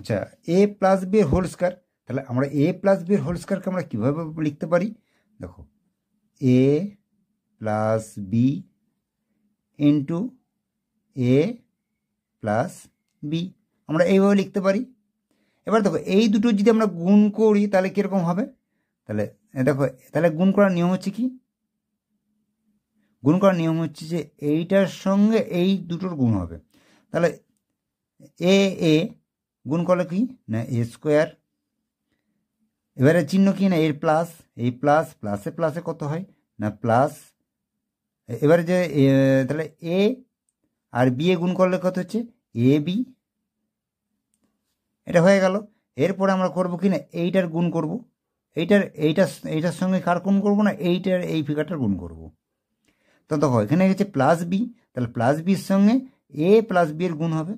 আচ্ছা, এ plus B এর whole square, তাহলে আমরা এ প্লাস বি এর হোল স্কয়ারকে আমরা কীভাবে লিখতে পারি? দেখো, এ প্লাস বি ইন্টু এ প্লাস বি, আমরা এইভাবে লিখতে পারি। এবার দেখো, এই দুটো যদি আমরা গুণ করি তাহলে কীরকম হবে? তাহলে দেখো, তাহলে গুণ করার নিয়ম হচ্ছে কি? গুণ করার নিয়ম হচ্ছে যে এইটার সঙ্গে এই দুটোর গুণ হবে। তাহলে এ এ গুণ করলে কি না এ স্কোয়ার, এবারে চিহ্ন কি না এর প্লাস, এই প্লাস প্লাসে প্লাসে কত হয় না প্লাস, এবারে যে তাহলে এ আর বি এ গুণ করলে কত হচ্ছে এ বি, এটা হয়ে গেল। এরপরে আমরা করব কি না এইটার গুণ করব, এইটার সঙ্গে কার গুণ করব না এইটার এই ফিগারটার গুণ করব। তো দেখো এখানে গেছে প্লাস বি, তাহলে প্লাস বির সঙ্গে এ প্লাস বি এর গুণ হবে,